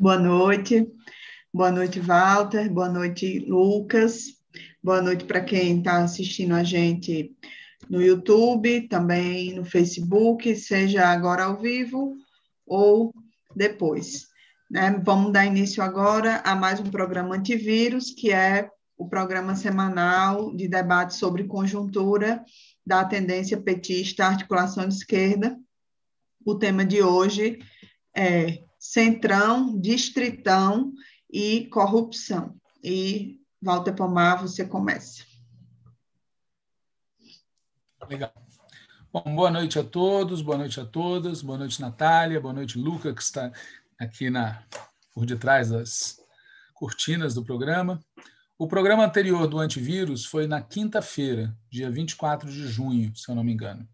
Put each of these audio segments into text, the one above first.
Boa noite, Walter, boa noite, Lucas, boa noite para quem está assistindo a gente no YouTube, também no Facebook, seja agora ao vivo ou depois, né? Vamos dar início agora a mais um programa Antivírus, que é o programa semanal de debate sobre conjuntura da tendência petista, articulação de esquerda. O tema de hoje é Centrão, Distritão e Corrupção. E, Walter Pomar, você começa. Legal. Bom, boa noite a todos, boa noite a todas, boa noite, Natália, boa noite, Luca, que está aqui por detrás das cortinas do programa. O programa anterior do Antivírus foi na quinta-feira, dia 24 de junho, se eu não me engano.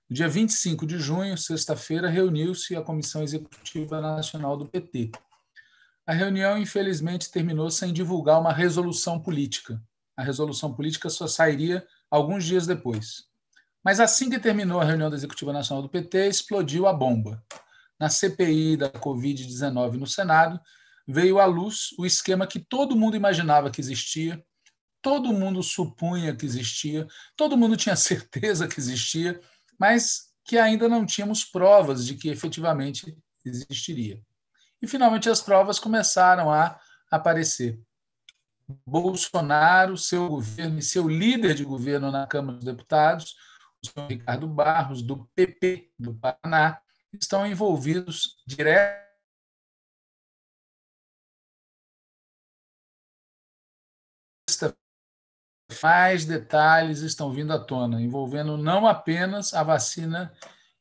No dia 25 de junho, sexta-feira, reuniu-se a Comissão Executiva Nacional do PT. A reunião, infelizmente, terminou sem divulgar uma resolução política. A resolução política só sairia alguns dias depois. Mas assim que terminou a reunião da Executiva Nacional do PT, explodiu a bomba. Na CPI da Covid-19 no Senado, veio à luz o esquema que todo mundo imaginava que existia, todo mundo supunha que existia, todo mundo tinha certeza que existia, mas que ainda não tínhamos provas de que efetivamente existiria. E, finalmente, as provas começaram a aparecer. Bolsonaro, seu governo e seu líder de governo na Câmara dos Deputados, o senhor Ricardo Barros, do PP do Paraná, estão envolvidos diretamente. Mais detalhes estão vindo à tona, envolvendo não apenas a vacina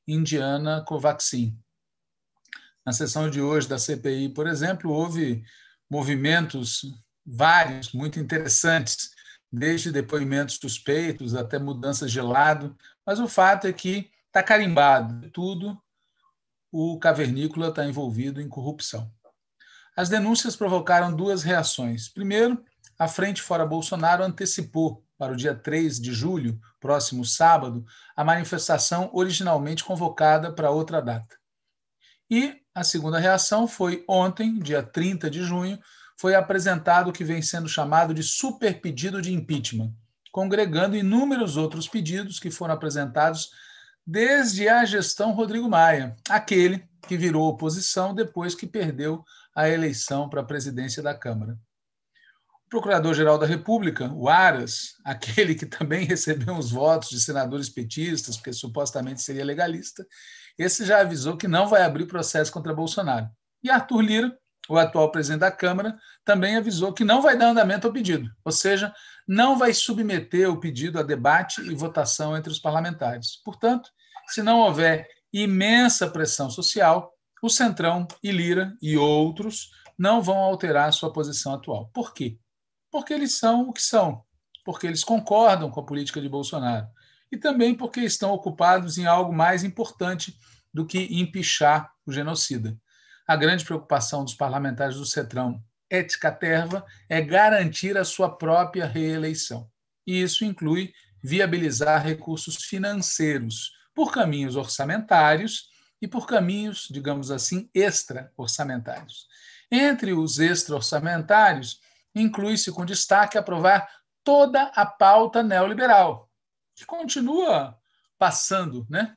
indiana Covaxin. Na sessão de hoje da CPI, por exemplo, houve movimentos vários, muito interessantes, desde depoimentos suspeitos até mudanças de lado, mas o fato é que está carimbado tudo, o cavernícola está envolvido em corrupção. As denúncias provocaram duas reações. Primeiro, a Frente Fora Bolsonaro antecipou para o dia 3 de julho, próximo sábado, a manifestação originalmente convocada para outra data. E a segunda reação foi ontem, dia 30 de junho, foi apresentado o que vem sendo chamado de super pedido de impeachment, congregando inúmeros outros pedidos que foram apresentados desde a gestão Rodrigo Maia, aquele que virou oposição depois que perdeu a eleição para a presidência da Câmara. O Procurador-Geral da República, o Aras, aquele que também recebeu os votos de senadores petistas, porque supostamente seria legalista, esse já avisou que não vai abrir processo contra Bolsonaro. E Arthur Lira, o atual presidente da Câmara, também avisou que não vai dar andamento ao pedido, ou seja, não vai submeter o pedido a debate e votação entre os parlamentares. Portanto, se não houver imensa pressão social, o Centrão e Lira e outros não vão alterar sua posição atual. Por quê? Porque eles são o que são, porque eles concordam com a política de Bolsonaro e também porque estão ocupados em algo mais importante do que empichar o genocida. A grande preocupação dos parlamentares do Centrão ética terva é garantir a sua própria reeleição. E isso inclui viabilizar recursos financeiros por caminhos orçamentários e por caminhos, digamos assim, extra-orçamentários. Entre os extra-orçamentários, inclui-se com destaque aprovar toda a pauta neoliberal, que continua passando, né?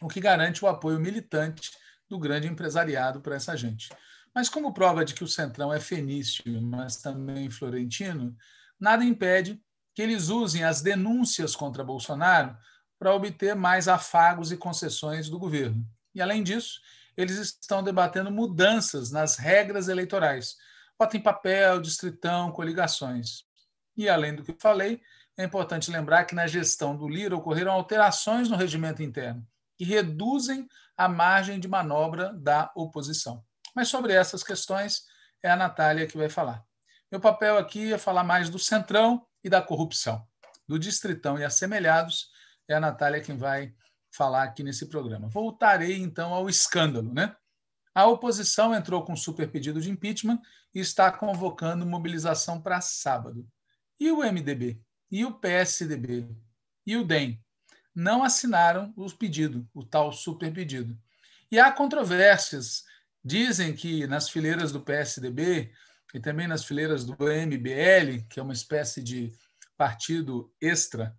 O que garante o apoio militante do grande empresariado para essa gente. Mas como prova de que o Centrão é fenício, mas também florentino, nada impede que eles usem as denúncias contra Bolsonaro para obter mais afagos e concessões do governo. E, além disso, eles estão debatendo mudanças nas regras eleitorais. Bota em papel, distritão, coligações. E, além do que eu falei, é importante lembrar que na gestão do Lira ocorreram alterações no regimento interno que reduzem a margem de manobra da oposição. Mas sobre essas questões é a Natália que vai falar. Meu papel aqui é falar mais do Centrão e da corrupção. Do Distritão e assemelhados, é a Natália quem vai falar aqui nesse programa. Voltarei, então, ao escândalo, né? A oposição entrou com super pedido de impeachment e está convocando mobilização para sábado. E o MDB? E o PSDB? E o DEM? Não assinaram o pedido, o tal super pedido. E há controvérsias Dizem que nas fileiras do PSDB e também nas fileiras do MBL, que é uma espécie de partido extra,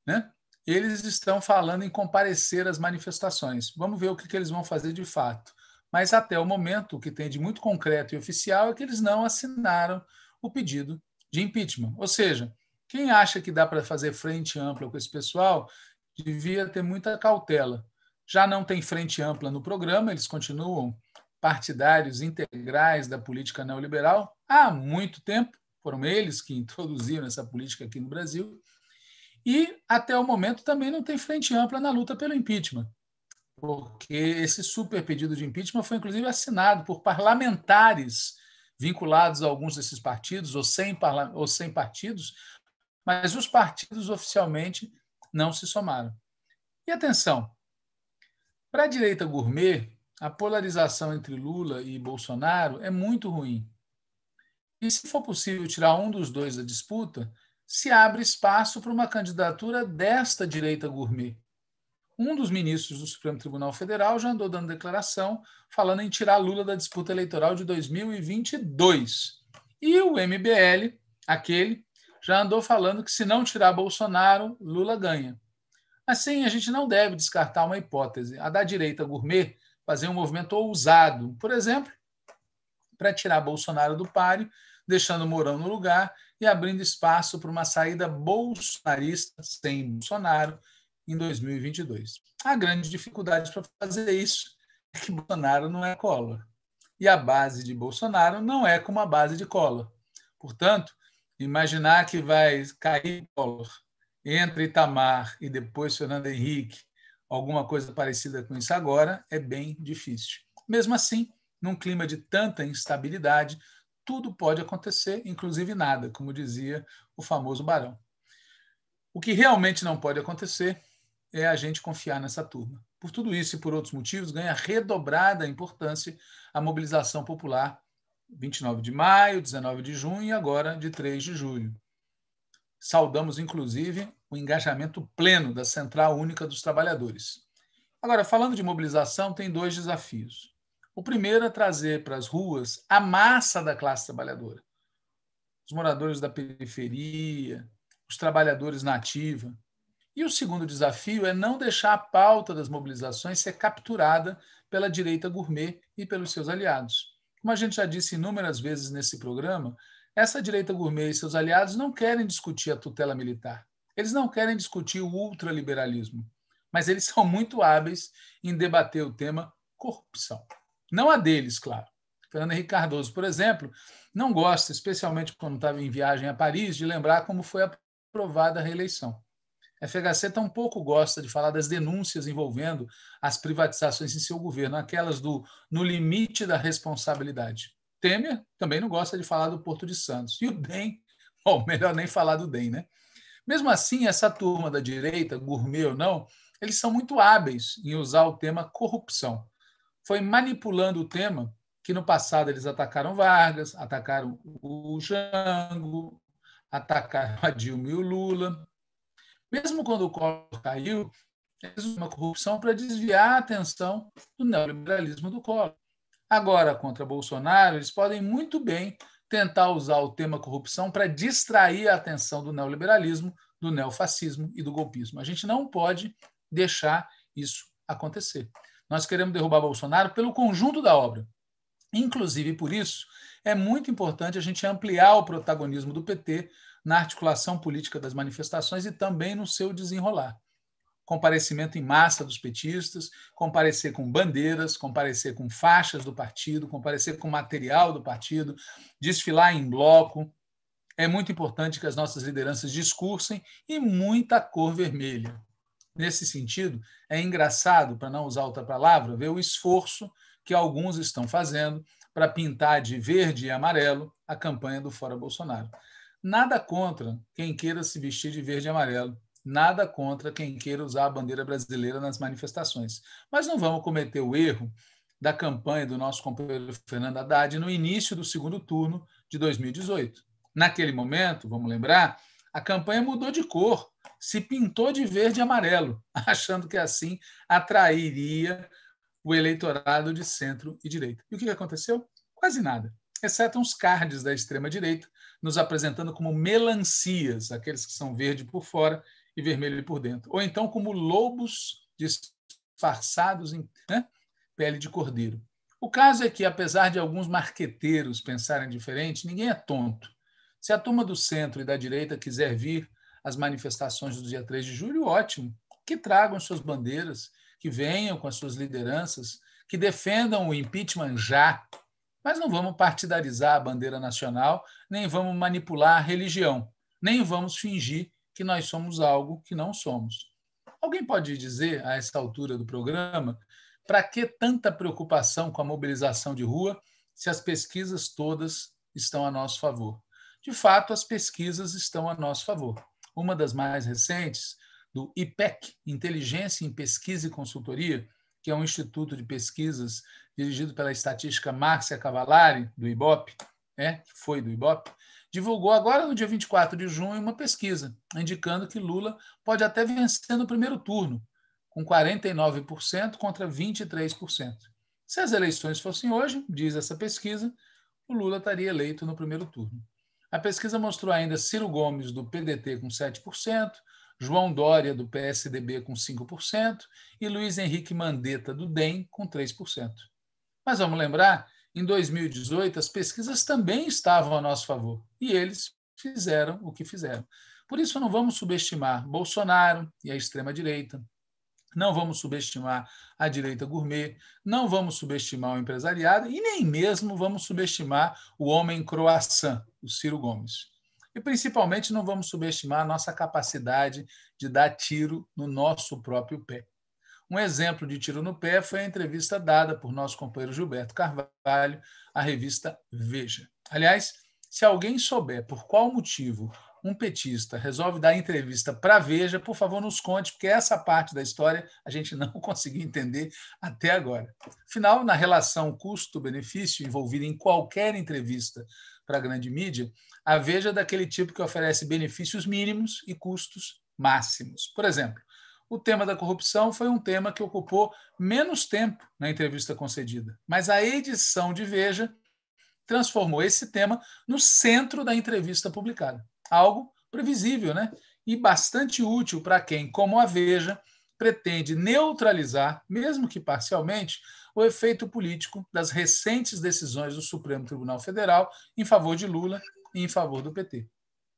né? Eles estão falando em comparecer às manifestações. Vamos ver o que eles vão fazer de fato. Mas, até o momento, o que tem de muito concreto e oficial é que eles não assinaram o pedido de impeachment. Ou seja, quem acha que dá para fazer frente ampla com esse pessoal devia ter muita cautela. Já não tem frente ampla no programa, eles continuam partidários integrais da política neoliberal há muito tempo, foram eles que introduziram essa política aqui no Brasil, e até o momento também não tem frente ampla na luta pelo impeachment, porque esse super pedido de impeachment foi inclusive assinado por parlamentares vinculados a alguns desses partidos, ou sem partidos, mas os partidos oficialmente não se somaram. E atenção, para a direita gourmet, a polarização entre Lula e Bolsonaro é muito ruim. E se for possível tirar um dos dois da disputa, se abre espaço para uma candidatura desta direita gourmet. Um dos ministros do Supremo Tribunal Federal já andou dando declaração falando em tirar Lula da disputa eleitoral de 2022. E o MBL, aquele, já andou falando que se não tirar Bolsonaro, Lula ganha. Assim, a gente não deve descartar uma hipótese, a da direita gourmet fazer um movimento ousado, por exemplo, para tirar Bolsonaro do páreo, deixando Mourão no lugar e abrindo espaço para uma saída bolsonarista sem Bolsonaro em 2022. A grande dificuldade para fazer isso é que Bolsonaro não é Collor. E a base de Bolsonaro não é como a base de Collor. Portanto, imaginar que vai cair Collor entre Itamar e depois Fernando Henrique, alguma coisa parecida com isso agora, é bem difícil. Mesmo assim, num clima de tanta instabilidade, tudo pode acontecer, inclusive nada, como dizia o famoso Barão. O que realmente não pode acontecer é a gente confiar nessa turma. Por tudo isso e por outros motivos, ganha redobrada importância a mobilização popular 29 de maio, 19 de junho e agora de 3 de julho. Saudamos, inclusive, o engajamento pleno da Central Única dos Trabalhadores. Agora, falando de mobilização, tem dois desafios. O primeiro é trazer para as ruas a massa da classe trabalhadora. Os moradores da periferia, os trabalhadores na ativa. E o segundo desafio é não deixar a pauta das mobilizações ser capturada pela direita gourmet e pelos seus aliados. Como a gente já disse inúmeras vezes nesse programa, essa direita gourmet e seus aliados não querem discutir a tutela militar. Eles não querem discutir o ultraliberalismo, mas eles são muito hábeis em debater o tema corrupção. Não a deles, claro. Fernando Henrique Cardoso, por exemplo, não gosta, especialmente quando estava em viagem a Paris, de lembrar como foi aprovada a reeleição. A FHC tampouco gosta de falar das denúncias envolvendo as privatizações em seu governo, aquelas no limite da responsabilidade. Temer também não gosta de falar do Porto de Santos. E o DEM, bom, melhor nem falar do DEM, né? Mesmo assim, essa turma da direita, gourmet ou não, eles são muito hábeis em usar o tema corrupção. Foi manipulando o tema que no passado eles atacaram Vargas, atacaram o Jango, atacaram a Dilma e o Lula. Mesmo quando o Collor caiu, eles usaram uma corrupção para desviar a atenção do neoliberalismo do Collor. Agora, contra Bolsonaro, eles podem muito bem tentar usar o tema corrupção para distrair a atenção do neoliberalismo, do neofascismo e do golpismo. A gente não pode deixar isso acontecer. Nós queremos derrubar Bolsonaro pelo conjunto da obra. Inclusive, por isso, é muito importante a gente ampliar o protagonismo do PT na articulação política das manifestações e também no seu desenrolar. Comparecimento em massa dos petistas, comparecer com bandeiras, comparecer com faixas do partido, comparecer com material do partido, desfilar em bloco. É muito importante que as nossas lideranças discursem e muita cor vermelha. Nesse sentido, é engraçado, para não usar outra palavra, ver o esforço que alguns estão fazendo para pintar de verde e amarelo a campanha do Fora Bolsonaro. Nada contra quem queira se vestir de verde e amarelo, nada contra quem queira usar a bandeira brasileira nas manifestações. Mas não vamos cometer o erro da campanha do nosso companheiro Fernando Haddad no início do segundo turno de 2018. Naquele momento, vamos lembrar, a campanha mudou de cor, se pintou de verde e amarelo, achando que assim atrairia o eleitorado de centro e direita. E o que aconteceu? Quase nada, exceto uns cards da extrema-direita, nos apresentando como melancias, aqueles que são verde por fora e vermelho por dentro, ou então como lobos disfarçados em pele de cordeiro. O caso é que, apesar de alguns marqueteiros pensarem diferente, ninguém é tonto. Se a turma do centro e da direita quiser vir às manifestações do dia 3 de julho, ótimo, que tragam suas bandeiras, que venham com as suas lideranças, que defendam o impeachment já, mas não vamos partidarizar a bandeira nacional, nem vamos manipular a religião, nem vamos fingir que nós somos algo que não somos. Alguém pode dizer, a essa altura do programa, para que tanta preocupação com a mobilização de rua se as pesquisas todas estão a nosso favor? De fato, as pesquisas estão a nosso favor. Uma das mais recentes, do IPEC, Inteligência em Pesquisa e Consultoria, que é um instituto de pesquisas dirigido pela estatística Márcia Cavallari, do IBOP, que foi do IBOP, divulgou agora, no dia 24 de junho, uma pesquisa indicando que Lula pode até vencer no primeiro turno, com 49% contra 23%. Se as eleições fossem hoje, diz essa pesquisa, o Lula estaria eleito no primeiro turno. A pesquisa mostrou ainda Ciro Gomes, do PDT, com 7%, João Dória, do PSDB, com 5%, e Luiz Henrique Mandetta, do DEM, com 3%. Mas vamos lembrar, em 2018, as pesquisas também estavam a nosso favor, e eles fizeram o que fizeram. Por isso, não vamos subestimar Bolsonaro e a extrema-direita, não vamos subestimar a direita gourmet, não vamos subestimar o empresariado e nem mesmo vamos subestimar o homem croissant, o Ciro Gomes. E, principalmente, não vamos subestimar a nossa capacidade de dar tiro no nosso próprio pé. Um exemplo de tiro no pé foi a entrevista dada por nosso companheiro Gilberto Carvalho à revista Veja. Aliás, se alguém souber por qual motivo um petista resolve dar entrevista para a Veja, por favor, nos conte, porque essa parte da história a gente não conseguiu entender até agora. Afinal, na relação custo-benefício envolvida em qualquer entrevista para a grande mídia, a Veja é daquele tipo que oferece benefícios mínimos e custos máximos. Por exemplo, o tema da corrupção foi um tema que ocupou menos tempo na entrevista concedida, mas a edição de Veja transformou esse tema no centro da entrevista publicada. Algo previsível, né? E bastante útil para quem, como a Veja, pretende neutralizar, mesmo que parcialmente, o efeito político das recentes decisões do Supremo Tribunal Federal em favor de Lula e em favor do PT.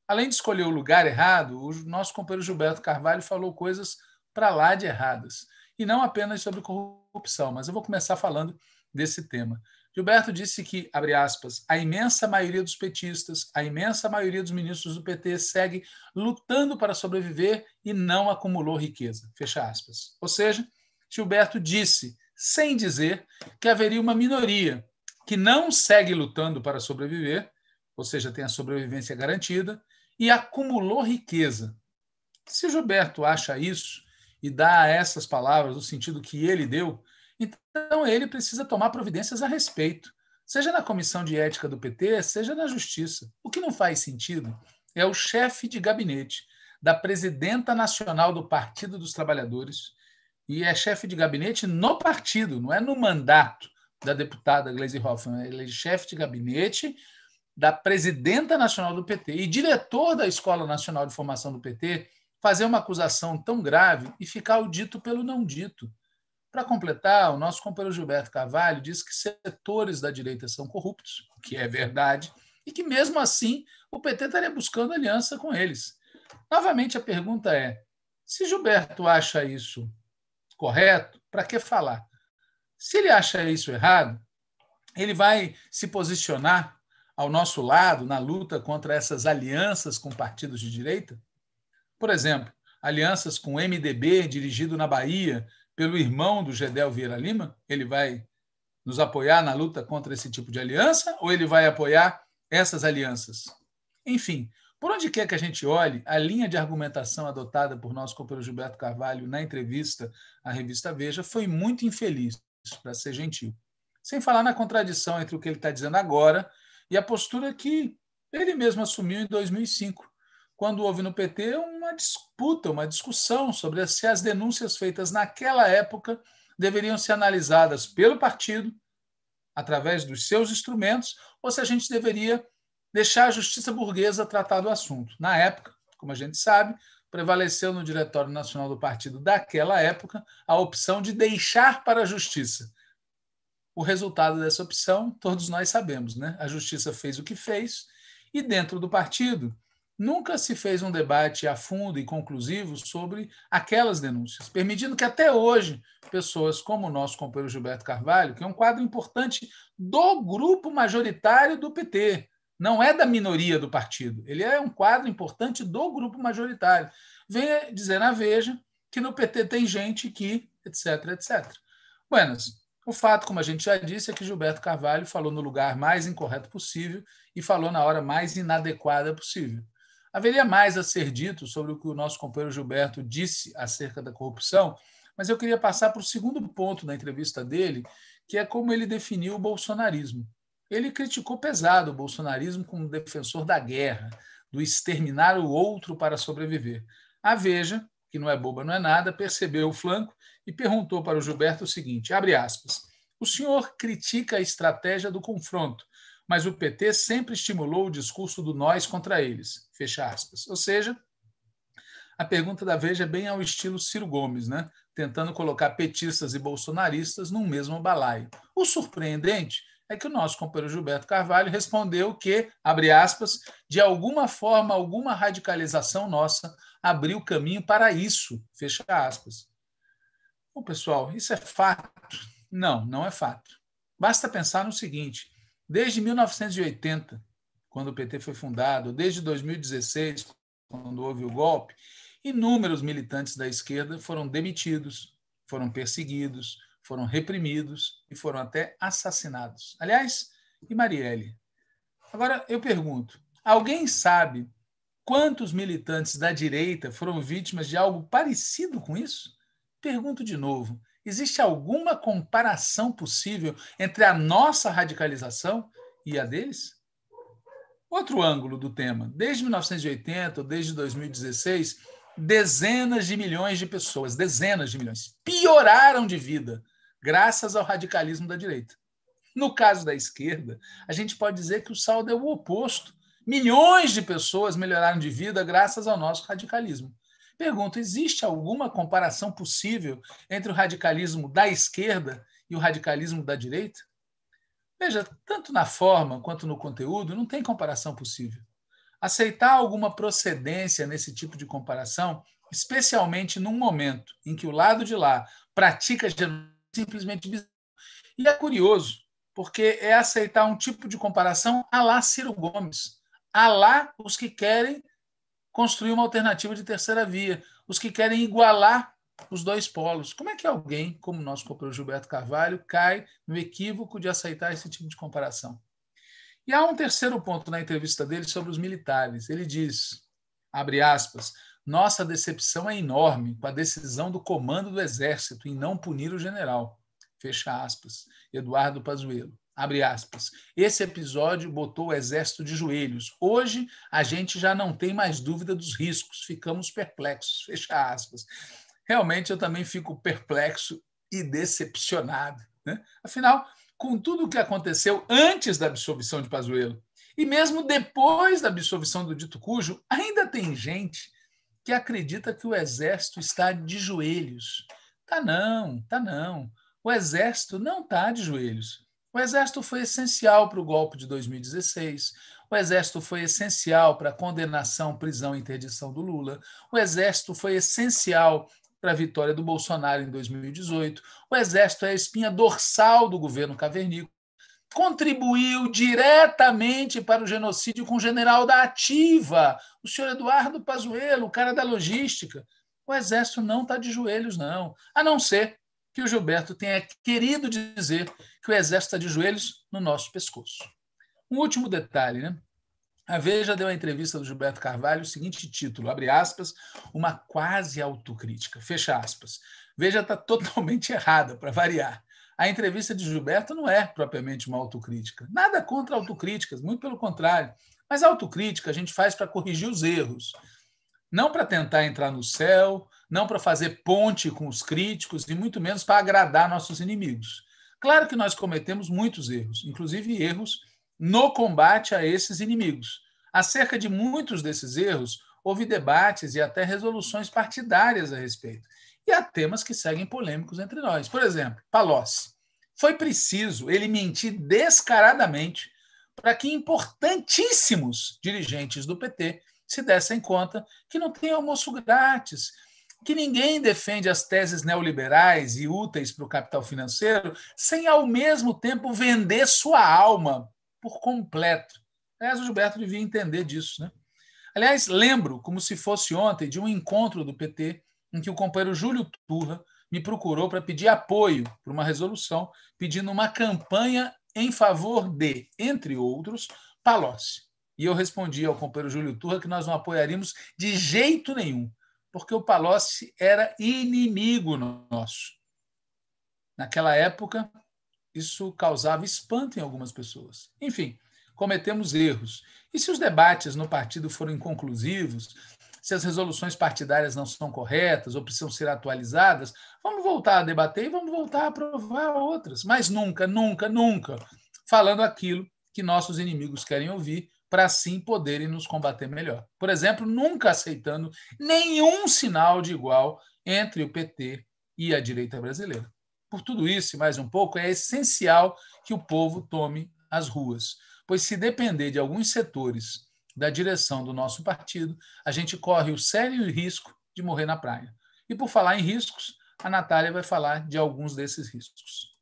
Além de escolher o lugar errado, o nosso companheiro Gilberto Carvalho falou coisas para lá de erradas. E não apenas sobre corrupção, mas eu vou começar falando desse tema. Gilberto disse que, abre aspas, a imensa maioria dos petistas, a imensa maioria dos ministros do PT segue lutando para sobreviver e não acumulou riqueza, fecha aspas. Ou seja, Gilberto disse, sem dizer, que haveria uma minoria que não segue lutando para sobreviver, ou seja, tem a sobrevivência garantida, e acumulou riqueza. Se Gilberto acha isso e dá a essas palavras o sentido que ele deu, então ele precisa tomar providências a respeito, seja na comissão de ética do PT, seja na justiça. O que não faz sentido é o chefe de gabinete da presidenta nacional do Partido dos Trabalhadores, e é chefe de gabinete no partido, não é no mandato da deputada Gleisi Hoffmann, ele é chefe de gabinete da presidenta nacional do PT e diretor da Escola Nacional de Formação do PT, fazer uma acusação tão grave e ficar o dito pelo não dito. Para completar, o nosso companheiro Gilberto Carvalho diz que setores da direita são corruptos, o que é verdade, e que, mesmo assim, o PT estaria buscando aliança com eles. Novamente, a pergunta é, se Gilberto acha isso correto, para que falar? Se ele acha isso errado, ele vai se posicionar ao nosso lado na luta contra essas alianças com partidos de direita? Por exemplo, alianças com o MDB, dirigido na Bahia pelo irmão do Gedel Vieira Lima? Ele vai nos apoiar na luta contra esse tipo de aliança ou ele vai apoiar essas alianças? Enfim, por onde quer que a gente olhe, a linha de argumentação adotada por nosso companheiro Gilberto Carvalho na entrevista à revista Veja foi muito infeliz, para ser gentil. Sem falar na contradição entre o que ele está dizendo agora e a postura que ele mesmo assumiu em 2005, quando houve no PT uma disputa, uma discussão sobre se as denúncias feitas naquela época deveriam ser analisadas pelo partido, através dos seus instrumentos, ou se a gente deveria deixar a justiça burguesa tratar do assunto. Na época, como a gente sabe, prevaleceu no Diretório Nacional do Partido daquela época a opção de deixar para a justiça. O resultado dessa opção, todos nós sabemos, né? A justiça fez o que fez e, dentro do partido, nunca se fez um debate a fundo e conclusivo sobre aquelas denúncias, permitindo que até hoje pessoas como o nosso companheiro Gilberto Carvalho, que é um quadro importante do grupo majoritário do PT, não é da minoria do partido, ele é um quadro importante do grupo majoritário, venha dizer na Veja que no PT tem gente que, etc, etc. Buenas, o fato, como a gente já disse, é que Gilberto Carvalho falou no lugar mais incorreto possível e falou na hora mais inadequada possível. Haveria mais a ser dito sobre o que o nosso companheiro Gilberto disse acerca da corrupção, mas eu queria passar para o segundo ponto da entrevista dele, que é como ele definiu o bolsonarismo. Ele criticou pesado o bolsonarismo como defensor da guerra, do exterminar o outro para sobreviver. A Veja, que não é boba, não é nada, percebeu o flanco e perguntou para o Gilberto o seguinte, abre aspas, o senhor critica a estratégia do confronto, mas o PT sempre estimulou o discurso do nós contra eles, fecha aspas. Ou seja, a pergunta da Veja é bem ao estilo Ciro Gomes, né? Tentando colocar petistas e bolsonaristas num mesmo balaio. O surpreendente é que o nosso companheiro Gilberto Carvalho respondeu que, abre aspas, de alguma forma, alguma radicalização nossa abriu caminho para isso, fecha aspas. Bom, pessoal, isso é fato? Não, não é fato. Basta pensar no seguinte, desde 1980, quando o PT foi fundado, desde 2016, quando houve o golpe, inúmeros militantes da esquerda foram demitidos, foram perseguidos, foram reprimidos e foram até assassinados. Aliás, e Marielle? Agora, eu pergunto, alguém sabe quantos militantes da direita foram vítimas de algo parecido com isso? Pergunto de novo, existe alguma comparação possível entre a nossa radicalização e a deles? Outro ângulo do tema. Desde 1980 ou desde 2016, dezenas de milhões de pessoas, dezenas de milhões, pioraram de vida graças ao radicalismo da direita. No caso da esquerda, a gente pode dizer que o saldo é o oposto. Milhões de pessoas melhoraram de vida graças ao nosso radicalismo. Pergunto, existe alguma comparação possível entre o radicalismo da esquerda e o radicalismo da direita? Veja, tanto na forma quanto no conteúdo, não tem comparação possível. Aceitar alguma procedência nesse tipo de comparação, especialmente num momento em que o lado de lá pratica simplesmente bizarro. E é curioso, porque é aceitar um tipo de comparação à lá Ciro Gomes, à lá os que querem construir uma alternativa de terceira via, os que querem igualar os dois polos. Como é que alguém, como o nosso companheiro Gilberto Carvalho, cai no equívoco de aceitar esse tipo de comparação? E há um terceiro ponto na entrevista dele sobre os militares. Ele diz, abre aspas, nossa decepção é enorme com a decisão do comando do Exército em não punir o general. Fecha aspas. Eduardo Pazuello. Abre aspas. Esse episódio botou o Exército de joelhos. Hoje, a gente já não tem mais dúvida dos riscos. Ficamos perplexos. Fecha aspas. Realmente, eu também fico perplexo e decepcionado, né? Afinal, com tudo o que aconteceu antes da absolvição de Pazuello e mesmo depois da absolvição do dito cujo, ainda tem gente que acredita que o Exército está de joelhos. Tá não, tá não. O Exército não está de joelhos. O Exército foi essencial para o golpe de 2016. O Exército foi essencial para a condenação, prisão e interdição do Lula. O Exército foi essencial para a vitória do Bolsonaro em 2018. O Exército é a espinha dorsal do governo cavernícola. Contribuiu diretamente para o genocídio com o general da ativa, o senhor Eduardo Pazuello, o cara da logística. O Exército não está de joelhos, não. A não ser que o Gilberto tenha querido dizer que o Exército está de joelhos no nosso pescoço. Um último detalhe, né? A Veja deu a entrevista do Gilberto Carvalho o seguinte título, abre aspas, uma quase autocrítica, fecha aspas. Veja está totalmente errada, para variar. A entrevista de Gilberto não é propriamente uma autocrítica. Nada contra autocríticas, muito pelo contrário. Mas a autocrítica a gente faz para corrigir os erros. Não para tentar entrar no céu, não para fazer ponte com os críticos e muito menos para agradar nossos inimigos. Claro que nós cometemos muitos erros, inclusive erros no combate a esses inimigos. Acerca de muitos desses erros, houve debates e até resoluções partidárias a respeito. E há temas que seguem polêmicos entre nós. Por exemplo, Palocci. Foi preciso ele mentir descaradamente para que importantíssimos dirigentes do PT se dessem conta que não tem almoço grátis, que ninguém defende as teses neoliberais e úteis para o capital financeiro sem, ao mesmo tempo, vender sua alma por completo. Aliás, o Gilberto devia entender disso, né? Aliás, lembro, como se fosse ontem, de um encontro do PT em que o companheiro Júlio Turra me procurou para pedir apoio para uma resolução pedindo uma campanha em favor de, entre outros, Palocci. E eu respondi ao companheiro Júlio Turra que nós não apoiaríamos de jeito nenhum, porque o Palocci era inimigo nosso. Naquela época, isso causava espanto em algumas pessoas. Enfim, cometemos erros. E se os debates no partido foram inconclusivos, se as resoluções partidárias não são corretas ou precisam ser atualizadas, vamos voltar a debater e vamos voltar a aprovar outras. Mas nunca, nunca, nunca falando aquilo que nossos inimigos querem ouvir para assim poderem nos combater melhor. Por exemplo, nunca aceitando nenhum sinal de igual entre o PT e a direita brasileira. Por tudo isso e mais um pouco, é essencial que o povo tome as ruas, pois se depender de alguns setores da direção do nosso partido, a gente corre o sério risco de morrer na praia. E por falar em riscos, a Natália vai falar de alguns desses riscos.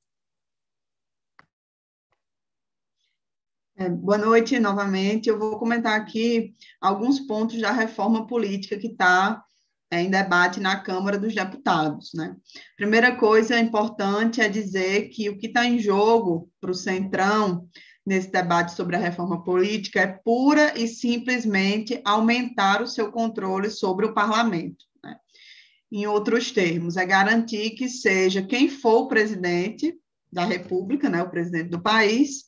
Boa noite novamente. Eu vou comentar aqui alguns pontos da reforma política que está em debate na Câmara dos Deputados, né? Primeira coisa importante é dizer que o que está em jogo para o Centrão nesse debate sobre a reforma política é pura e simplesmente aumentar o seu controle sobre o parlamento, né? Em outros termos, é garantir que seja quem for o presidente da República, né, o presidente do país,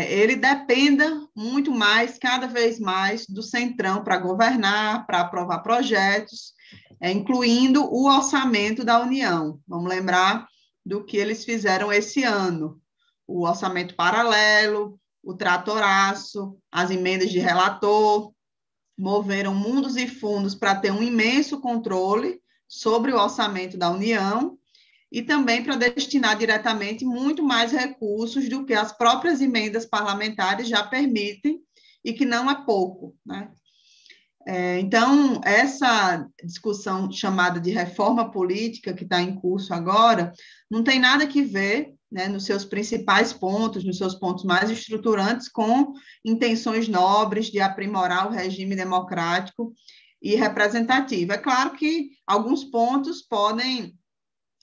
ele dependa muito mais, cada vez mais, do Centrão para governar, para aprovar projetos, incluindo o orçamento da União. Vamos lembrar do que eles fizeram esse ano: o orçamento paralelo, o tratoraço, as emendas de relator, moveram mundos e fundos para ter um imenso controle sobre o orçamento da União e também para destinar diretamente muito mais recursos do que as próprias emendas parlamentares já permitem, e que não é pouco, né? Então, essa discussão chamada de reforma política, que está em curso agora, não tem nada que ver, né, nos seus principais pontos, nos seus pontos mais estruturantes, com intenções nobres de aprimorar o regime democrático e representativo. É claro que alguns pontos podem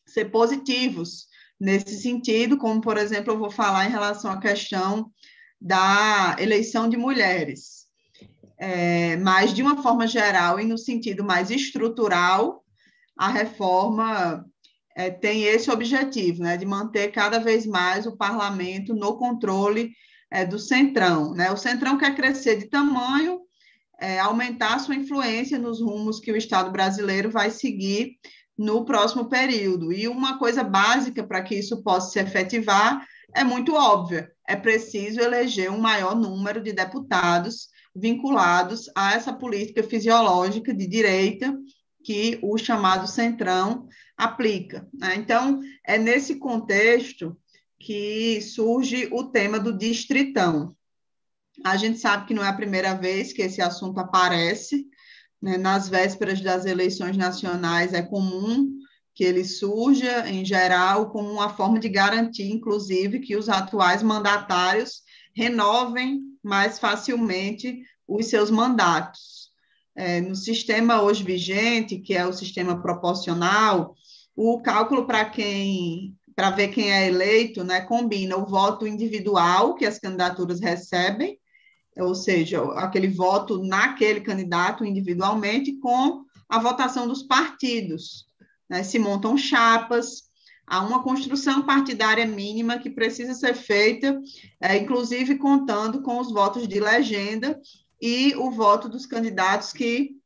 ser positivos nesse sentido, como, por exemplo, eu vou falar em relação à questão da eleição de mulheres. Mas, de uma forma geral e no sentido mais estrutural, a reforma tem esse objetivo, né, de manter cada vez mais o parlamento no controle do Centrão, né? O Centrão quer crescer de tamanho, aumentar sua influência nos rumos que o Estado brasileiro vai seguir no próximo período. E uma coisa básica para que isso possa se efetivar é muito óbvia: é preciso eleger um maior número de deputados vinculados a essa política fisiológica de direita que o chamado Centrão aplica, né? Então, é nesse contexto que surge o tema do distritão. A gente sabe que não é a primeira vez que esse assunto aparece, né? Nas vésperas das eleições nacionais é comum que ele surja, em geral, como uma forma de garantir, inclusive, que os atuais mandatários renovem mais facilmente os seus mandatos. No sistema hoje vigente, que é o sistema proporcional, o cálculo para ver quem é eleito, né, combina o voto individual que as candidaturas recebem, ou seja, aquele voto naquele candidato individualmente, com a votação dos partidos, né? Se montam chapas, há uma construção partidária mínima que precisa ser feita, inclusive contando com os votos de legenda e o voto dos candidatos que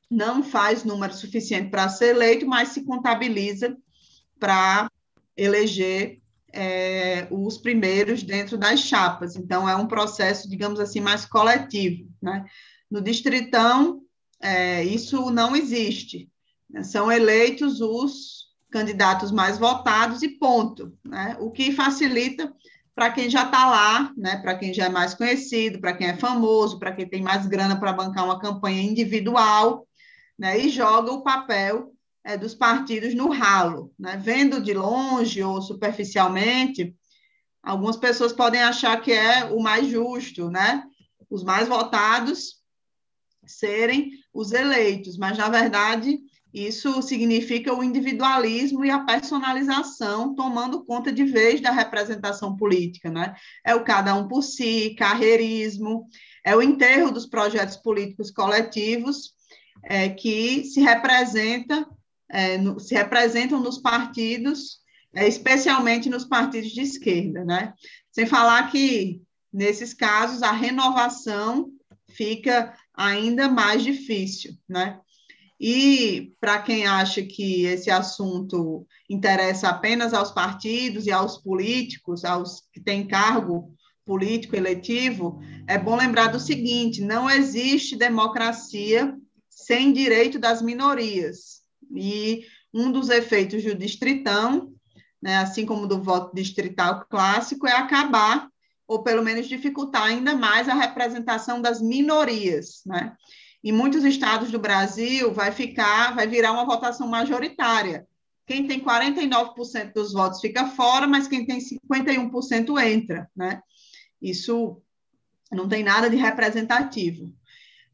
não faz número suficiente para ser eleito, mas se contabiliza para eleger os primeiros dentro das chapas. Então, é um processo, digamos assim, mais coletivo, né? No Distritão, isso não existe. São eleitos os candidatos mais votados e ponto, né? O que facilita para quem já está lá, né? Para quem já é mais conhecido, para quem é famoso, para quem tem mais grana para bancar uma campanha individual, né? E joga o papel dos partidos no ralo, né? Vendo de longe ou superficialmente, algumas pessoas podem achar que é o mais justo, né? Os mais votados serem os eleitos, mas, na verdade, isso significa o individualismo e a personalização tomando conta de vez da representação política, né? É o cada um por si, carreirismo, é o enterro dos projetos políticos coletivos que se representam nos partidos, especialmente nos partidos de esquerda, né? Sem falar que, nesses casos, a renovação fica ainda mais difícil, né? E para quem acha que esse assunto interessa apenas aos partidos e aos políticos, aos que têm cargo político eletivo, é bom lembrar do seguinte: não existe democracia sem direito das minorias. E um dos efeitos do distritão, né, assim como do voto distrital clássico, é acabar, ou pelo menos dificultar ainda mais a representação das minorias, né? Em muitos estados do Brasil vai virar uma votação majoritária. Quem tem 49% dos votos fica fora, mas quem tem 51% entra, né? Isso não tem nada de representativo.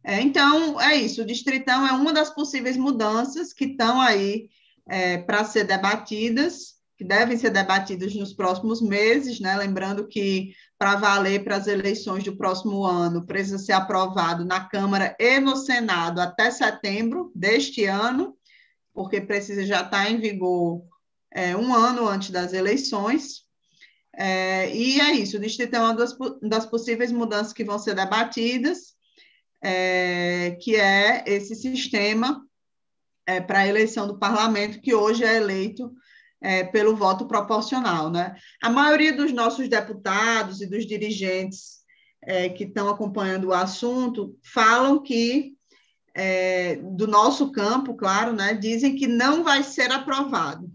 Então, é isso. O distritão é uma das possíveis mudanças que estão aí para ser debatidas, que devem ser debatidas nos próximos meses, né? Lembrando que, para valer para as eleições do próximo ano, precisa ser aprovado na Câmara e no Senado até setembro deste ano, porque precisa já estar em vigor um ano antes das eleições. E é isso. O distritão é uma das possíveis mudanças que vão ser debatidas, que é esse sistema para a eleição do parlamento, que hoje é eleito pelo voto proporcional, né? A maioria dos nossos deputados e dos dirigentes que estão acompanhando o assunto falam que, do nosso campo, claro, né, dizem que não vai ser aprovado.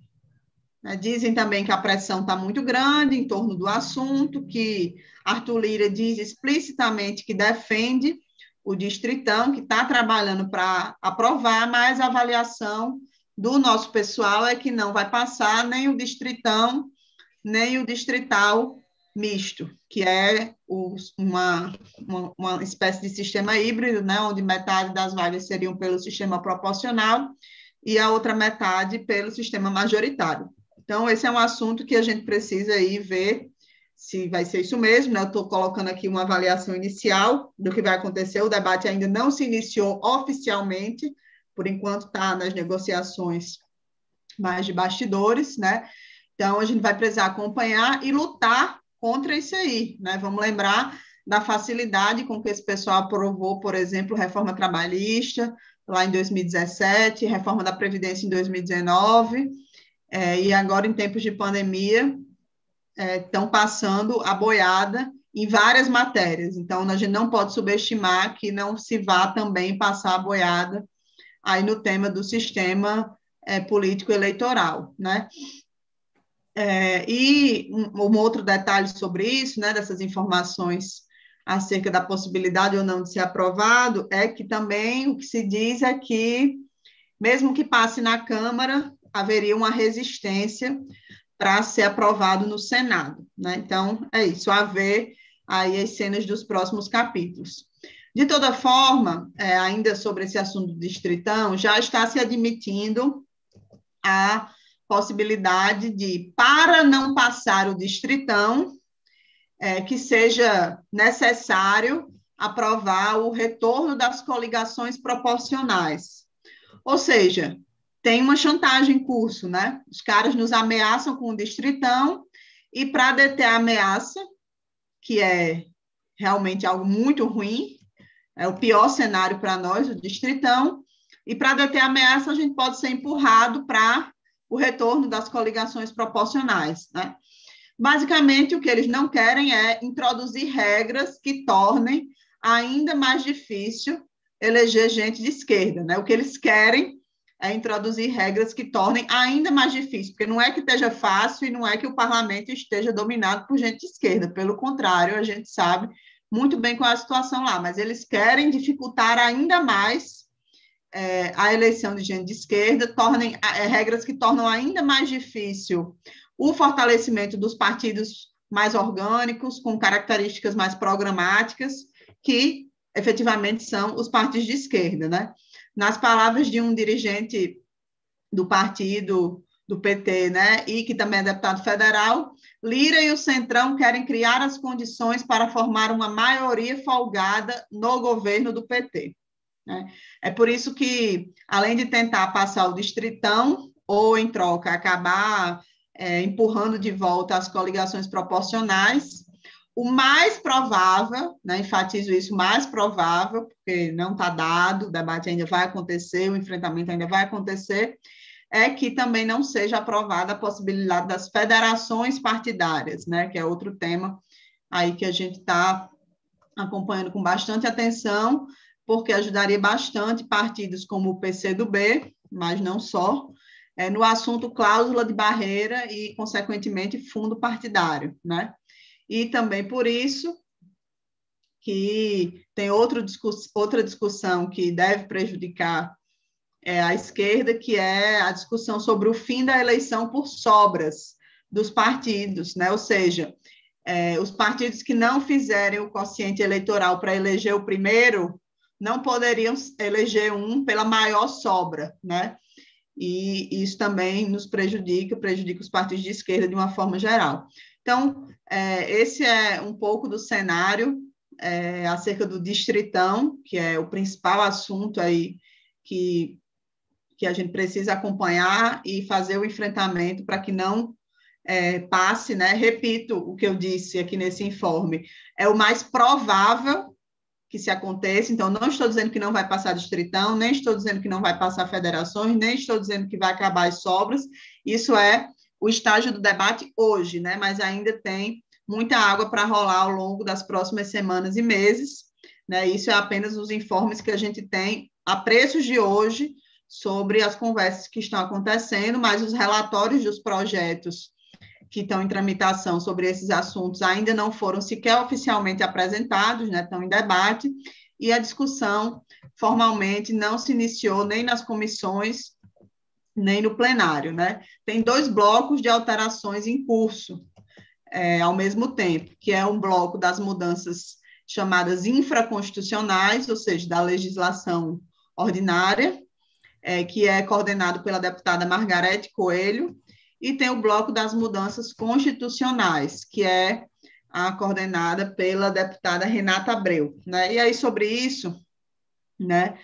Né? Dizem também que a pressão está muito grande em torno do assunto, que Arthur Lira diz explicitamente que defende o distritão, que está trabalhando para aprovar, mas a avaliação do nosso pessoal é que não vai passar nem o distritão, nem o distrital misto, que é uma espécie de sistema híbrido, né, onde metade das vagas seriam pelo sistema proporcional e a outra metade pelo sistema majoritário. Então, esse é um assunto que a gente precisa aí ver se vai ser isso mesmo, né? Eu estou colocando aqui uma avaliação inicial do que vai acontecer. O debate ainda não se iniciou oficialmente, por enquanto está nas negociações mais de bastidores, né? Então, a gente vai precisar acompanhar e lutar contra isso aí, né? Vamos lembrar da facilidade com que esse pessoal aprovou, por exemplo, reforma trabalhista, lá em 2017, reforma da Previdência em 2019, e agora, em tempos de pandemia, estão passando a boiada em várias matérias. Então, a gente não pode subestimar que não se vá também passar a boiada aí no tema do sistema político eleitoral, né? E um outro detalhe sobre isso, né, dessas informações acerca da possibilidade ou não de ser aprovado, é que também o que se diz é que, mesmo que passe na Câmara, haveria uma resistência para ser aprovado no Senado, né? Então, é isso, a ver aí as cenas dos próximos capítulos. De toda forma, ainda sobre esse assunto do distritão, já está se admitindo a possibilidade de, para não passar o distritão, que seja necessário aprovar o retorno das coligações proporcionais. Ou seja, tem uma chantagem em curso, né? Os caras nos ameaçam com o distritão e, para deter a ameaça, que é realmente algo muito ruim, é o pior cenário para nós, o distritão, E para deter a ameaça, a gente pode ser empurrado para o retorno das coligações proporcionais, né? Basicamente, o que eles não querem é introduzir regras que tornem ainda mais difícil eleger gente de esquerda, né? O que eles querem é introduzir regras que tornem ainda mais difícil, porque não é que esteja fácil e não é que o parlamento esteja dominado por gente de esquerda, pelo contrário, a gente sabe muito bem qual é a situação lá, mas eles querem dificultar ainda mais a eleição de gente de esquerda, regras que tornam ainda mais difícil o fortalecimento dos partidos mais orgânicos, com características mais programáticas, que efetivamente são os partidos de esquerda, né? Nas palavras de um dirigente do partido do PT, né, e que também é deputado federal, Lira e o Centrão querem criar as condições para formar uma maioria folgada no governo do PT. Né? É por isso que, além de tentar passar o distritão, ou, em troca, acabar empurrando de volta as coligações proporcionais, o mais provável, né, enfatizo isso, mais provável, porque não está dado, o debate ainda vai acontecer, o enfrentamento ainda vai acontecer, é que também não seja aprovada a possibilidade das federações partidárias, né, que é outro tema aí que a gente está acompanhando com bastante atenção, porque ajudaria bastante partidos como o PCdoB, mas não só, no assunto cláusula de barreira e, consequentemente, fundo partidário, né? E também por isso que tem outra discussão que deve prejudicar a esquerda, que é a discussão sobre o fim da eleição por sobras dos partidos, né? Ou seja, os partidos que não fizerem o quociente eleitoral para eleger o primeiro não poderiam eleger um pela maior sobra, né? E isso também nos prejudica os partidos de esquerda de uma forma geral. Então, esse é um pouco do cenário acerca do distritão, que é o principal assunto aí que a gente precisa acompanhar e fazer o enfrentamento para que não passe, né? Repito o que eu disse aqui nesse informe, é o mais provável que se aconteça, então não estou dizendo que não vai passar distritão, nem estou dizendo que não vai passar federações, nem estou dizendo que vai acabar as sobras, isso é o estágio do debate hoje, né? Mas ainda tem muita água para rolar ao longo das próximas semanas e meses, né? Isso é apenas os informes que a gente tem a preços de hoje sobre as conversas que estão acontecendo, mas os relatórios dos projetos que estão em tramitação sobre esses assuntos ainda não foram sequer oficialmente apresentados, né, estão em debate, e a discussão formalmente não se iniciou nem nas comissões, nem no plenário, né? Tem 2 blocos de alterações em curso ao mesmo tempo, que é um bloco das mudanças chamadas infraconstitucionais, ou seja, da legislação ordinária, que é coordenado pela deputada Margarete Coelho, e tem o bloco das mudanças constitucionais, que é coordenada pela deputada Renata Abreu, né? E aí, sobre isso, né,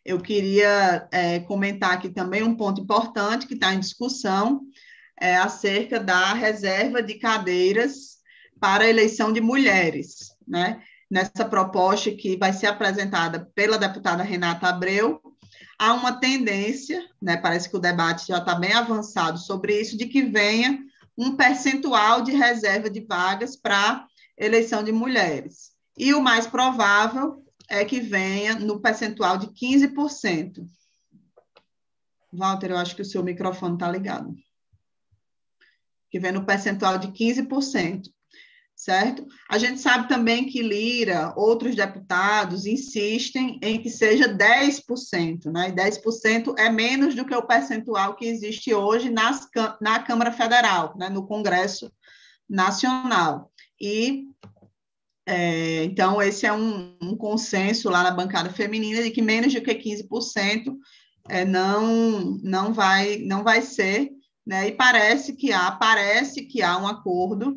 eu queria comentar aqui também um ponto importante que está em discussão, acerca da reserva de cadeiras para a eleição de mulheres, né? Nessa proposta que vai ser apresentada pela deputada Renata Abreu, há uma tendência, né, parece que o debate já está bem avançado sobre isso, de que venha um percentual de reserva de vagas para eleição de mulheres. E o mais provável é que venha no percentual de 15%. Walter, eu acho que o seu microfone está ligado. Que vem no percentual de 15%. Certo? A gente sabe também que Lira, outros deputados, insistem em que seja 10%, né? E 10% é menos do que o percentual que existe hoje na Câmara Federal, né? No Congresso Nacional. E, então, esse é um consenso lá na bancada feminina de que menos do que 15% não vai ser, né? E parece que há um acordo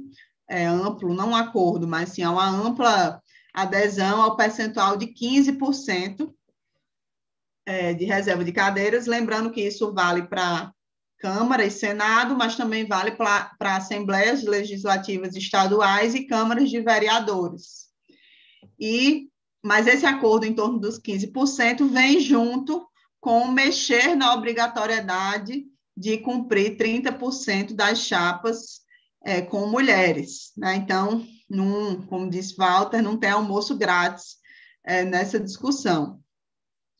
amplo, não um acordo, mas sim uma ampla adesão ao percentual de 15% de reserva de cadeiras, lembrando que isso vale para Câmara e Senado, mas também vale para Assembleias Legislativas Estaduais e câmaras de vereadores. Mas esse acordo em torno dos 15% vem junto com mexer na obrigatoriedade de cumprir 30% das chapas com mulheres, né? Então, como disse Walter, não tem almoço grátis nessa discussão.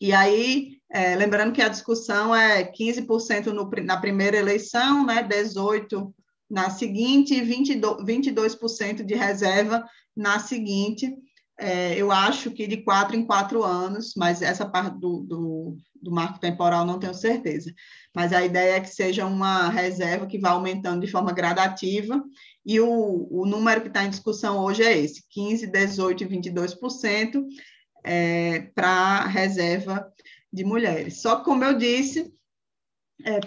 E aí, lembrando que a discussão é 15% na primeira eleição, né? 18% na seguinte e 22% de reserva na seguinte. Eu acho que de 4 em 4 anos, mas essa parte do marco temporal não tenho certeza. Mas a ideia é que seja uma reserva que vá aumentando de forma gradativa, e o número que está em discussão hoje é esse, 15%, 18% e 22% para a reserva de mulheres. Só que, como eu disse,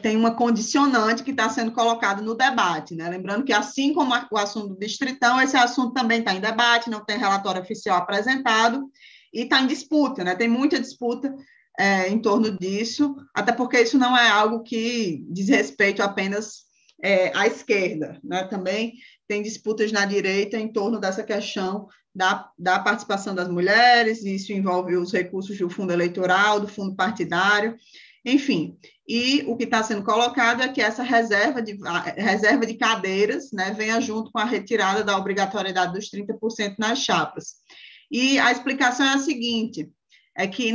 tem uma condicionante que está sendo colocada no debate, né? Lembrando que, assim como o assunto do Distritão, esse assunto também está em debate, não tem relatório oficial apresentado e está em disputa, né? Tem muita disputa em torno disso, até porque isso não é algo que diz respeito apenas à esquerda, né? Também tem disputas na direita em torno dessa questão da participação das mulheres, e isso envolve os recursos do fundo eleitoral, do fundo partidário, enfim. E o que está sendo colocado é que essa reserva de cadeiras, né, venha junto com a retirada da obrigatoriedade dos 30% nas chapas. E a explicação é a seguinte, é que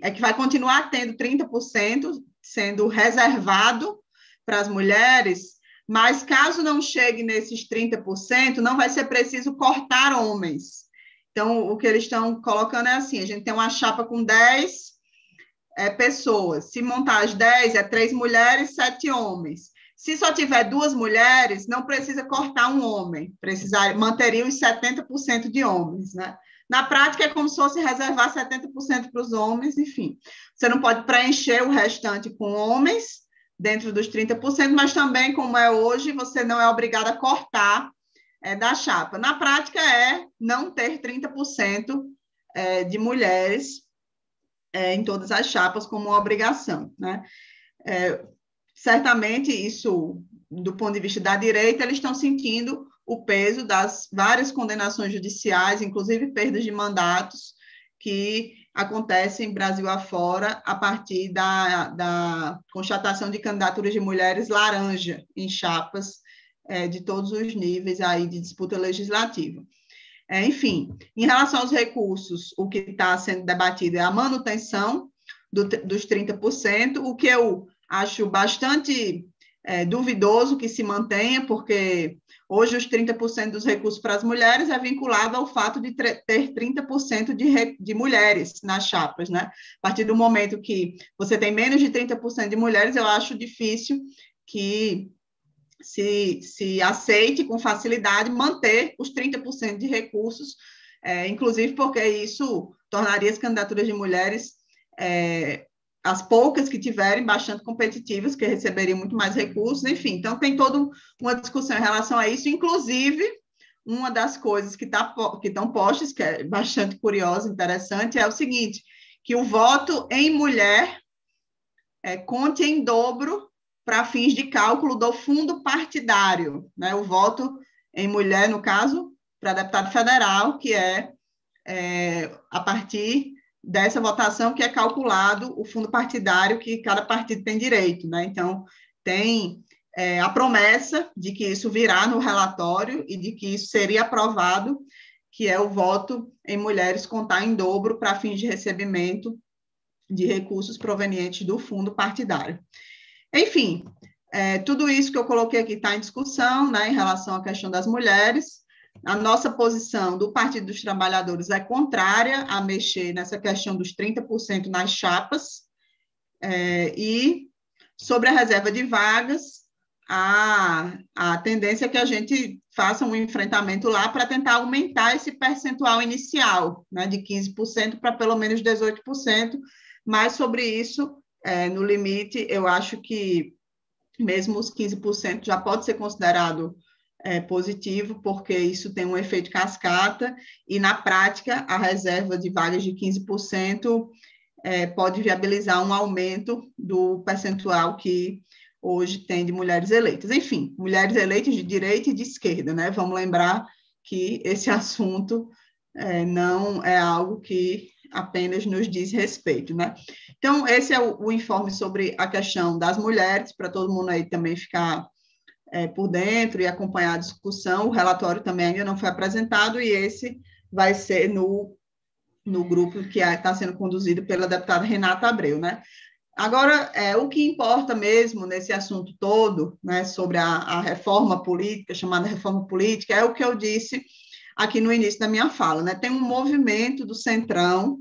é que vai continuar tendo 30% sendo reservado para as mulheres, mas caso não chegue nesses 30%, não vai ser preciso cortar homens. Então, o que eles estão colocando é assim, a gente tem uma chapa com 10 pessoas, se montar as 10, 3 mulheres, 7 homens. Se só tiver 2 mulheres, não precisa cortar um homem, manteria os 70% de homens, né? Na prática, é como se fosse reservar 70% para os homens, enfim. Você não pode preencher o restante com homens, dentro dos 30%, mas também, como é hoje, você não é obrigado a cortar da chapa. Na prática, é não ter 30% de mulheres em todas as chapas como uma obrigação, né? Certamente, isso, do ponto de vista da direita, eles estão sentindo o peso das várias condenações judiciais, inclusive perdas de mandatos, que acontecem Brasil afora a partir da constatação de candidaturas de mulheres laranja em chapas de todos os níveis aí de disputa legislativa. Enfim, em relação aos recursos, o que está sendo debatido é a manutenção dos 30%, o que eu acho bastante duvidoso que se mantenha, porque hoje os 30% dos recursos para as mulheres é vinculado ao fato de ter 30% de mulheres nas chapas, né? A partir do momento que você tem menos de 30% de mulheres, eu acho difícil que se aceite com facilidade manter os 30% de recursos, inclusive porque isso tornaria as candidaturas de mulheres, as poucas que tiverem, bastante competitivas, que receberiam muito mais recursos, enfim. Então, tem toda uma discussão em relação a isso, inclusive, uma das coisas que estão postas, que é bastante curiosa, interessante, é o seguinte, que o voto em mulher conte em dobro para fins de cálculo do fundo partidário, né? O voto em mulher, no caso, para deputado federal, que é a partir dessa votação que é calculado o fundo partidário que cada partido tem direito, né? Então, tem a promessa de que isso virá no relatório e de que isso seria aprovado, que é o voto em mulheres contar em dobro para fins de recebimento de recursos provenientes do fundo partidário. Enfim, tudo isso que eu coloquei aqui está em discussão, né, em relação à questão das mulheres. A nossa posição do Partido dos Trabalhadores é contrária a mexer nessa questão dos 30% nas chapas. E sobre a reserva de vagas, a tendência é que a gente faça um enfrentamento lá para tentar aumentar esse percentual inicial, né, de 15% para pelo menos 18%, mas sobre isso, no limite, eu acho que mesmo os 15% já pode ser considerado positivo, porque isso tem um efeito cascata, e na prática, a reserva de vagas de 15% pode viabilizar um aumento do percentual que hoje tem de mulheres eleitas. Enfim, mulheres eleitas de direita e de esquerda, né? Vamos lembrar que esse assunto não é algo que apenas nos diz respeito, né? Então, esse é o informe sobre a questão das mulheres, para todo mundo aí também ficar por dentro e acompanhar a discussão. O relatório também ainda não foi apresentado e esse vai ser no grupo que está sendo conduzido pela deputada Renata Abreu, né? Agora, o que importa mesmo nesse assunto todo, né, sobre a reforma política, chamada reforma política, é o que eu disse aqui no início da minha fala, né? Tem um movimento do Centrão,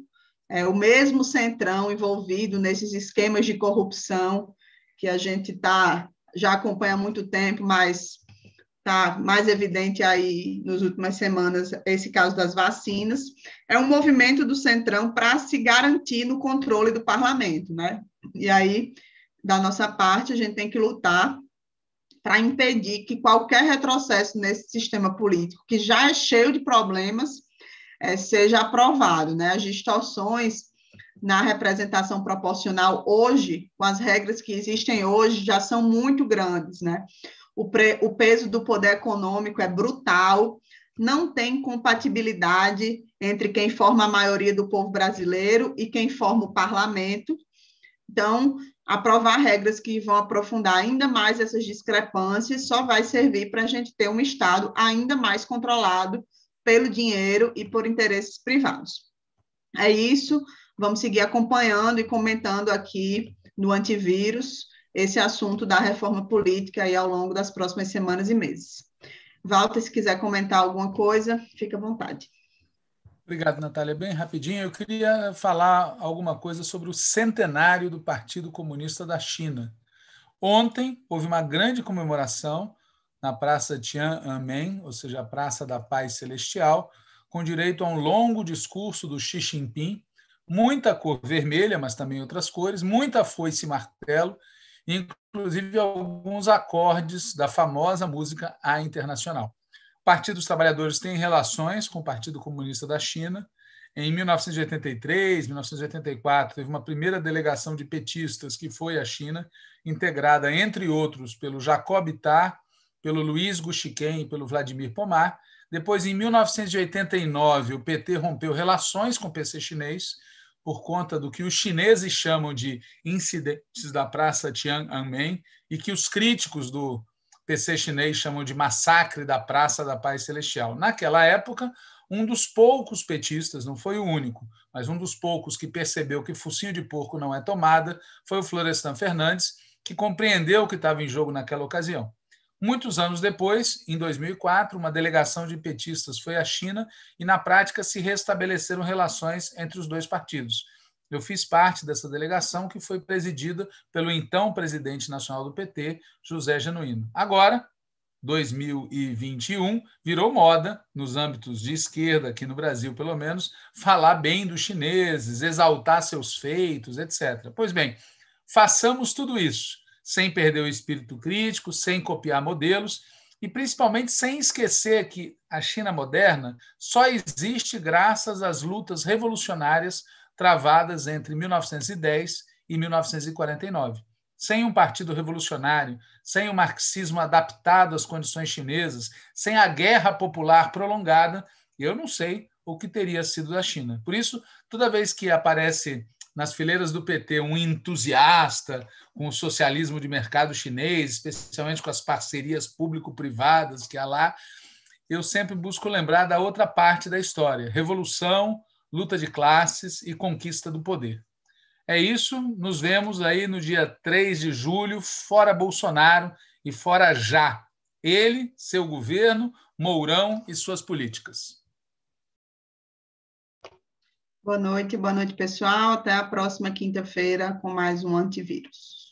o mesmo Centrão envolvido nesses esquemas de corrupção que a gente já acompanha há muito tempo, mas está mais evidente aí nas últimas semanas esse caso das vacinas. É um movimento do Centrão para se garantir no controle do parlamento, né? E aí, da nossa parte, a gente tem que lutar para impedir que qualquer retrocesso nesse sistema político, que já é cheio de problemas, seja aprovado, né? As distorções na representação proporcional hoje, com as regras que existem hoje, já são muito grandes, né? O peso do poder econômico é brutal, não tem compatibilidade entre quem forma a maioria do povo brasileiro e quem forma o parlamento. Então, aprovar regras que vão aprofundar ainda mais essas discrepâncias só vai servir para a gente ter um Estado ainda mais controlado pelo dinheiro e por interesses privados. É isso, vamos seguir acompanhando e comentando aqui no Antivírus esse assunto da reforma política aí ao longo das próximas semanas e meses. Walter, se quiser comentar alguma coisa, fica à vontade. Obrigado, Natália. Bem rapidinho, eu queria falar alguma coisa sobre o centenário do Partido Comunista da China. Ontem houve uma grande comemoração na Praça Tiananmen, ou seja, a Praça da Paz Celestial, com direito a um longo discurso do Xi Jinping, muita cor vermelha, mas também outras cores, muita foice e martelo, inclusive alguns acordes da famosa música A Internacional. O Partido dos Trabalhadores tem relações com o Partido Comunista da China. Em 1983, 1984, teve uma primeira delegação de petistas que foi à China, integrada, entre outros, pelo Jacob Itar, pelo Luiz Guxiquem e pelo Vladimir Pomar. Depois, em 1989, o PT rompeu relações com o PC chinês por conta do que os chineses chamam de incidentes da Praça Tiananmen e que os críticos do PC chinês chamam de massacre da Praça da Paz Celestial. Naquela época, um dos poucos petistas, não foi o único, mas um dos poucos que percebeu que focinho de porco não é tomada, foi o Florestan Fernandes, que compreendeu o que estava em jogo naquela ocasião. Muitos anos depois, em 2004, uma delegação de petistas foi à China e, na prática, se restabeleceram relações entre os dois partidos. Eu fiz parte dessa delegação, que foi presidida pelo então presidente nacional do PT, José Genuíno. Agora, 2021, virou moda, nos âmbitos de esquerda, aqui no Brasil pelo menos, falar bem dos chineses, exaltar seus feitos, etc. Pois bem, façamos tudo isso, sem perder o espírito crítico, sem copiar modelos e, principalmente, sem esquecer que a China moderna só existe graças às lutas revolucionárias travadas entre 1910 e 1949. Sem um partido revolucionário, sem o marxismo adaptado às condições chinesas, sem a guerra popular prolongada, eu não sei o que teria sido da China. Por isso, toda vez que aparece nas fileiras do PT um entusiasta com o socialismo de mercado chinês, especialmente com as parcerias público-privadas que há lá, eu sempre busco lembrar da outra parte da história: revolução, luta de classes e conquista do poder. É isso, nos vemos aí no dia 3 de julho, fora Bolsonaro e fora Já. Ele, seu governo, Mourão e suas políticas. Boa noite, pessoal. Até a próxima quinta-feira com mais um Antivírus.